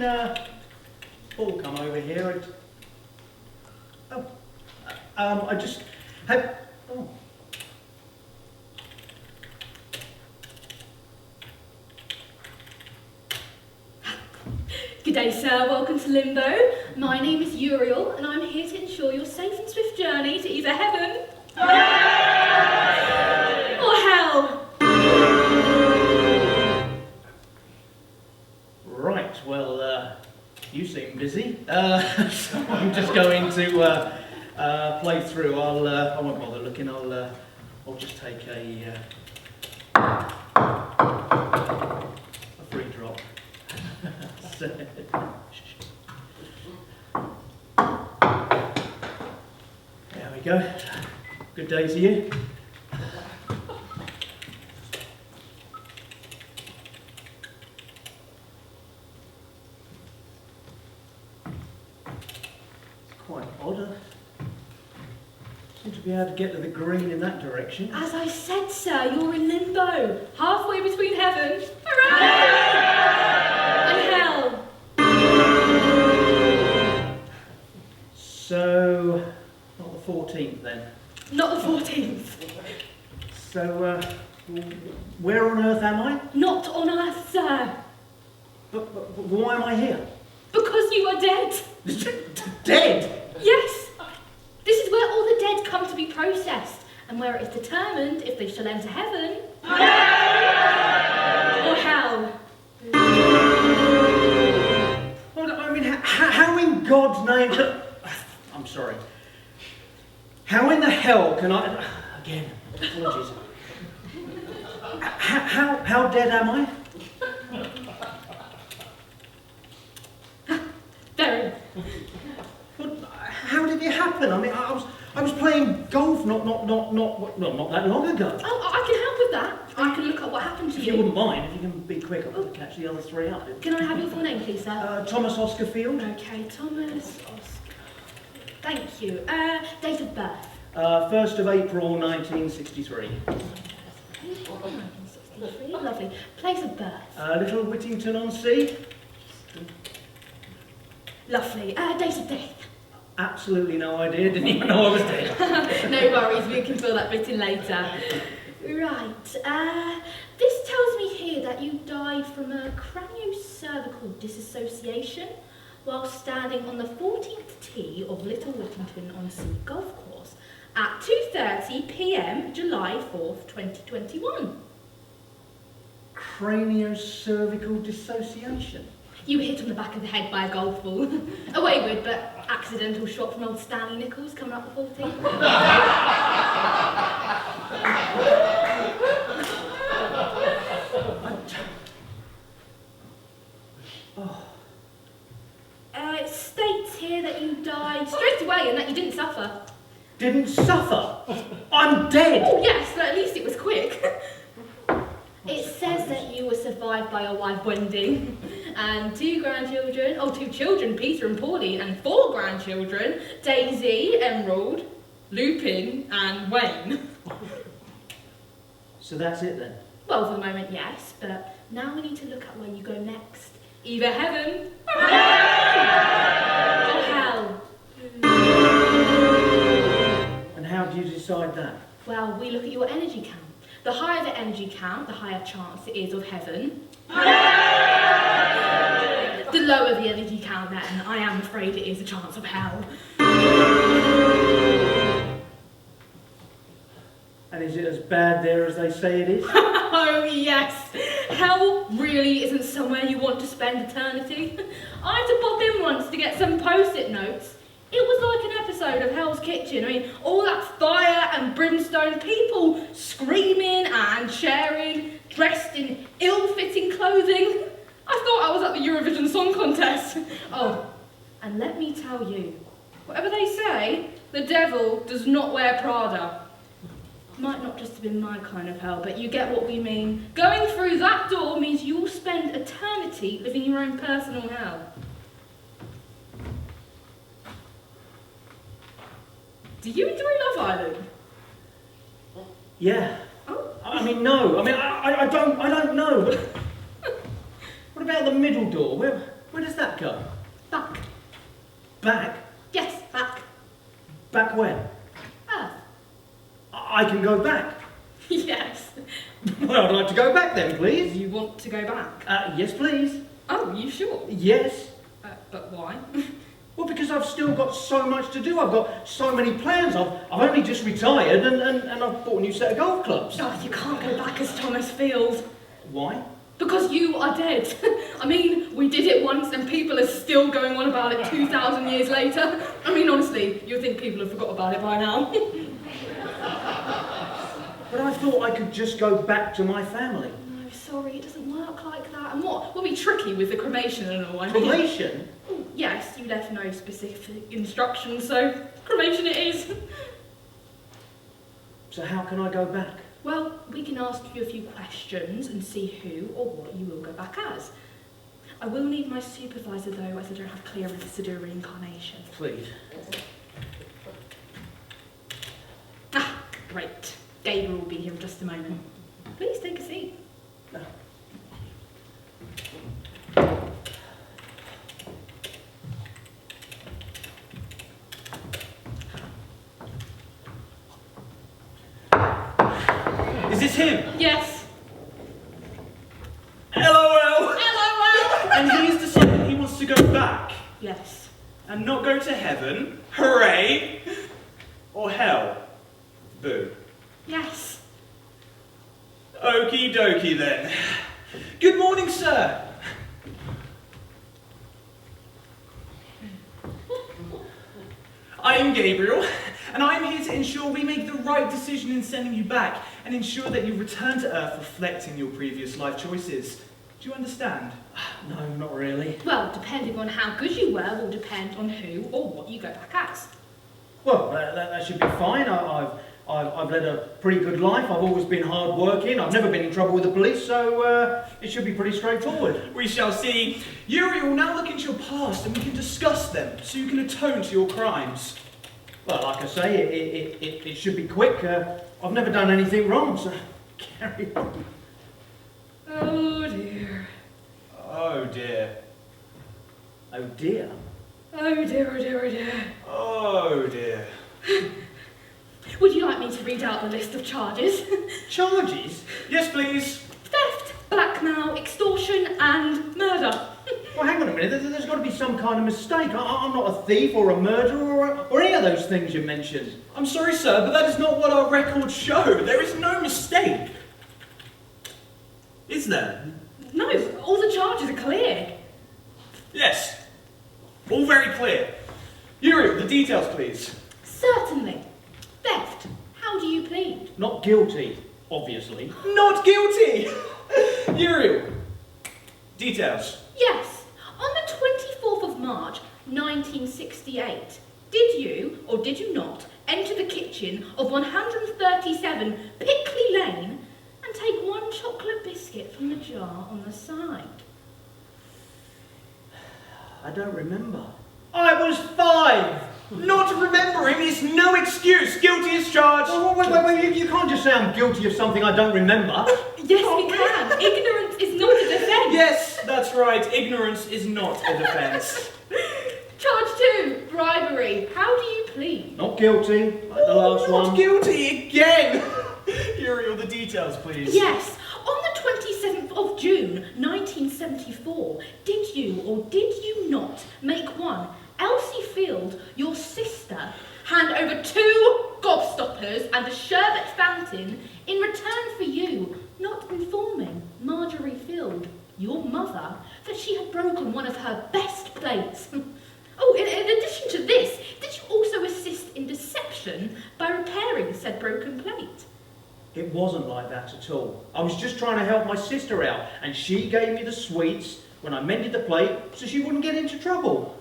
Paul come over here. I just had. Oh. Good day, sir. Welcome to Limbo. My name is Uriel, and I'm here to ensure your safe and swift journey to either heaven or hell. Right. Well, you seem busy. So I'm just going to play through. I won't bother looking. I'll just take a free drop. There we go. Good day to you. It's quite odd. Seem to be able to get to the green in that direction. As I said, sir, you're in limbo, halfway between heaven and hell. So, not the 14th then? Not the 14th. So, where on earth am I? Not on earth, sir. But why am I here? Because you are dead. Dead? Yes. This is where all the dead come to be processed, and where it is determined if they shall enter heaven or hell. Well, I mean, how in God's name I'm sorry. How in the hell can I... Again, apologies. How dead am I? Very. But how did it happen? I mean, I was playing golf not that long ago. Oh, I can help with that. I can look at what happened to If you. you wouldn't mind, if you can be quick, I'll catch the other three up. Can I have your full name, please, sir? Thomas Oscar Field. Okay, Thomas Oscar. Thank you. Date of birth? 1st of April 1963. April 1963. Lovely. Place of birth? Little Whittington-on-Sea. Lovely. Date of death? Absolutely no idea, didn't even know I was dead. No worries, we can fill that bit in later. Right, this tells me here that you died from a craniocervical disassociation while standing on the 14th tee of Little Whittington-on-Sea golf course at 2:30 p.m. July 4th, 2021. Craniocervical dissociation. You hit on the back of the head by a golf ball. A wayward but accidental shot from old Stanley Nichols coming up the 14th. It states here that you died straight away and that you didn't suffer. Didn't suffer? I'm dead! Oh yes, but at least it was quick. It says that you were survived by your wife Wendy and two children, Peter and Pauline, and 4 grandchildren, Daisy, Emerald, Lupin and Wayne. So that's it then? Well, for the moment, yes, but now we need to look at where you go next. Either heaven or hell. And how do you decide that? Well, we look at your energy count. The higher the energy count, the higher chance it is of heaven. The lower the energy count, then, I am afraid it is a chance of hell. And is it as bad there as they say it is? Oh yes! Hell really isn't somewhere you want to spend eternity. I had to pop in once to get some post-it notes. It was like an episode of Hell's Kitchen. I mean, all that fire and brimstone, people screaming and sharing, dressed in ill-fitting clothing. I thought I was at the Eurovision Song Contest. Oh, and let me tell you, whatever they say, the devil does not wear Prada. Might not just have been my kind of hell, but you get what we mean. Going through that door means you'll spend eternity living your own personal hell. Do you enjoy Love Island? Yeah. Oh. I mean, no. I mean, I don't know. What about the middle door? Where does that go? Back. Back? Yes, back. Back where? Earth. I can go back. Yes. Well, I'd like to go back then, please. You want to go back? Yes, please. Oh, you sure? Yes. But why? Well, because I've still got so much to do. I've got so many plans. I've only just retired and I've bought a new set of golf clubs. Oh, you can't go back as Thomas Field. Why? Because you are dead. I mean, we did it once and people are still going on about it 2,000 years later. I mean, honestly, you'd think people have forgot about it by now. But I thought I could just go back to my family. No, sorry, it doesn't work like that. And what? We'll be tricky with the cremation and all. I mean, Cremation? yes, you left no specific instructions, so cremation it is. So how can I go back? Well, we can ask you a few questions and see who or what you will go back as. I will need my supervisor though, as I don't have clearance to do a reincarnation. Please. Ah, great. Gabriel will be here in just a moment. Please take a seat. Is this him? Yes. LOL! LOL! And he's decided he wants to go back Yes. and not go to heaven. Hooray! Or hell. Boo. Yes. Okie dokie then. Good morning, sir. I am Gabriel, and I am here to ensure we make the right decision in sending you back and ensure that you return to Earth reflecting your previous life choices. Do you understand? No, not really. Well, depending on how good you were will depend on who or what you go back as. Well, that should be fine. I've led a pretty good life. I've always been hard working. I've never been in trouble with the police, so it should be pretty straightforward. We shall see. Yuri will now look into your past and we can discuss them so you can atone to your crimes. Well, like I say, it should be quick. I've never done anything wrong, so carry on. Oh dear. Oh dear. Oh dear. Oh dear, oh dear, oh dear. Oh dear. Would you like me to read out the list of charges? Charges? Yes, please. Theft, blackmail, extortion and murder. Well, hang on a minute. There's got to be some kind of mistake. I'm not a thief or a murderer or any of those things you mentioned. I'm sorry, sir, but that is not what our records show. There is no mistake. Is there? No, all the charges are clear. Yes. All very clear. Yuri, the details, please. Certainly. Theft. How do you plead? Not guilty, obviously. Not guilty! Uriel. Details. Yes. On the 24th of March, 1968, did you, or did you not, enter the kitchen of 137 Pickley Lane and take one chocolate biscuit from the jar on the side? I don't remember. I was 5! Not remembering is no excuse. Guilty as charged. Oh, wait, you can't just say I'm guilty of something I don't remember. Yes, we can. Ignorance is not a defence. Yes, that's right. Ignorance is not a defence. Charge 2, bribery. How do you plead? Not guilty, like the last Not one. guilty again. Uriel, the details, please. Yes. On the 27th of June, 1974, did you or did you not make one, Elsie Field, your sister, hand over 2 gobstoppers and a sherbet fountain in return for you not informing Marjorie Field, your mother, that she had broken one of her best plates? Oh, in addition to this, did you also assist in deception by repairing said broken plate? It wasn't like that at all. I was just trying to help my sister out, and she gave me the sweets when I mended the plate so she wouldn't get into trouble.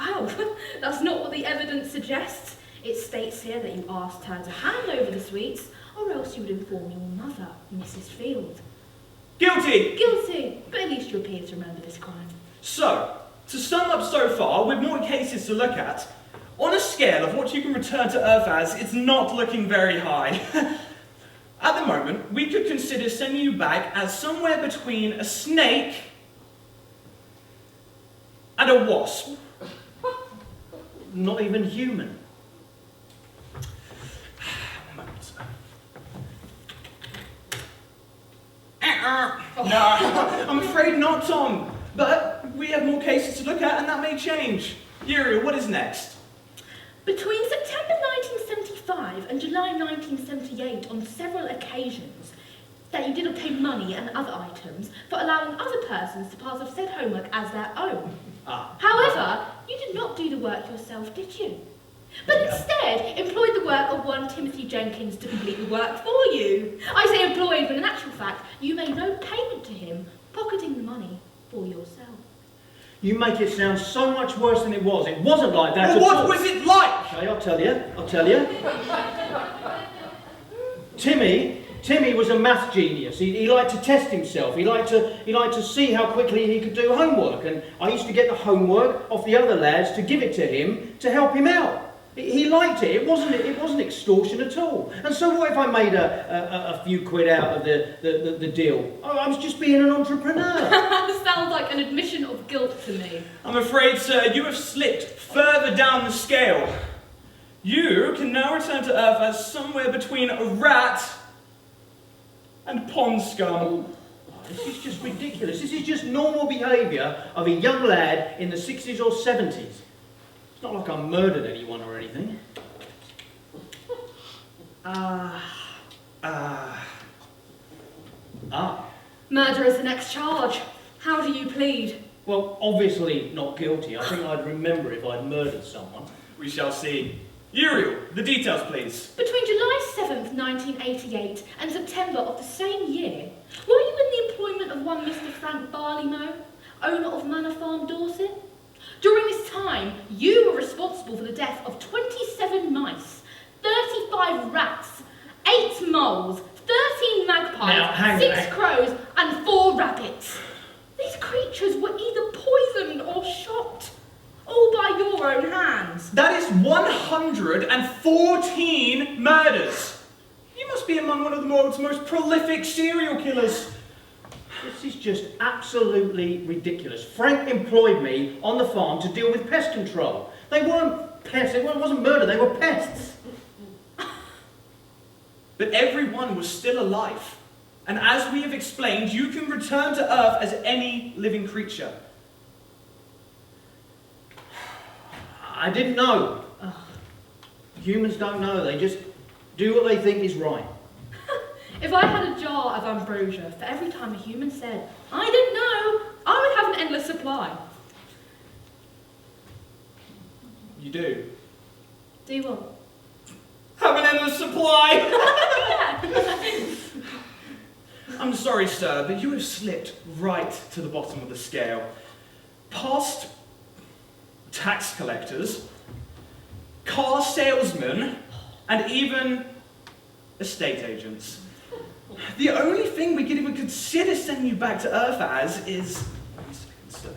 Oh, that's not what the evidence suggests. It states here that you asked her to hand over the sweets, or else you would inform your mother, Mrs. Field. Guilty. Guilty, but at least you appear to remember this crime. So, to sum up so far, with more cases to look at, on a scale of what you can return to Earth as, it's not looking very high. At the moment, we could consider sending you back as somewhere between a snake And a wasp. Not even human. No, I'm afraid not, Tom. But we have more cases to look at, and that may change. Uriel, what is next? Between September 1975 and July 1978, on several occasions, that you did obtain money and other items for allowing other persons to pass off said homework as their own. However, you did not do the work yourself, did you? But instead employed the work of one Timothy Jenkins to complete the work for you. I say employed, but in actual fact, you made no payment to him, pocketing the money for yourself. You make it sound so much worse than it was. It wasn't like that Well, at all. what was it like? Okay, I'll tell you. Timmy was a math genius. He liked to test himself. He liked to see how quickly he could do homework. And I used to get the homework off the other lads to give it to him to help him out. He liked it. It wasn't extortion at all. And so what if I made a few quid out of the deal? I was just being an entrepreneur. Sounds like an admission of guilt to me. I'm afraid, sir, you have slipped further down the scale. You can now return to Earth as somewhere between a rat and pond scum. This is just ridiculous. This is just normal behaviour of a young lad in the 60s or 70s. It's not like I murdered anyone or anything. Murder is the next charge. How do you plead? Well, obviously not guilty. I think I'd remember if I'd murdered someone. We shall see. Uriel, the details, please. Between July 7th, 1988 and September of the same year, were you in the employment of one Mr. Frank Barleymow, owner of Manor Farm, Dorset? During this time, you were responsible for the death of 27 mice, 35 rats, 8 moles, 13 magpies, 6 crows, and 4 rabbits. These creatures were either poisoned or shot, all by your own hands. That is 114 murders. You must be among one of the world's most prolific serial killers. This is just absolutely ridiculous. Frank employed me on the farm to deal with pest control. They weren't pests. It wasn't murder. They were pests. But everyone was still alive. And as we have explained, you can return to Earth as any living creature. I didn't know. Humans don't know. They just do what they think is right. If I had a jar of ambrosia for every time a human said, I didn't know, I would have an endless supply. You do? Do you what? Have an endless supply! Yeah. I'm sorry, sir, but you have slipped right to the bottom of the scale. Past tax collectors, car salesmen, and even estate agents. The only thing we could even consider sending you back to Earth as is... One second, sir.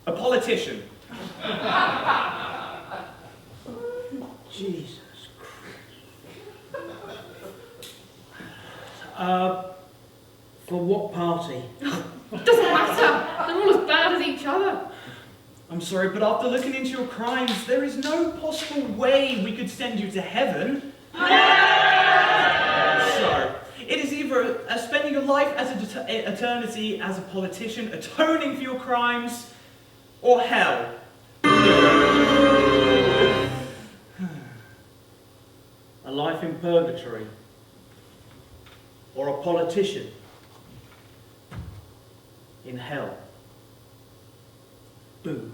A politician. Jesus Christ. For what party? Doesn't matter. They're all as bad as each other. I'm sorry, but after looking into your crimes, there is no possible way we could send you to heaven. So, it is either spending your life as eternity as a politician, atoning for your crimes, or hell. A life in purgatory? Or a politician in hell? Boo.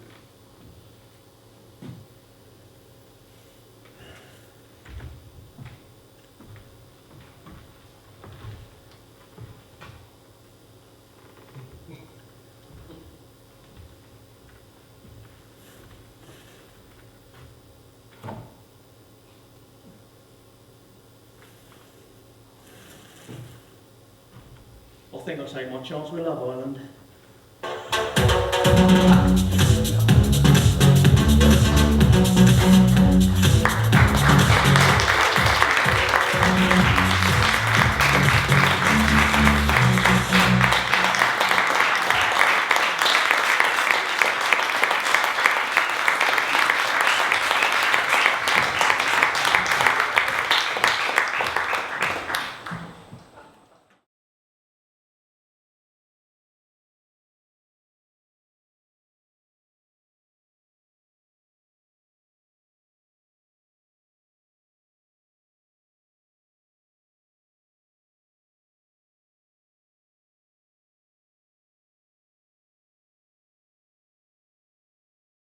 I think I'll take my chance with Love Island.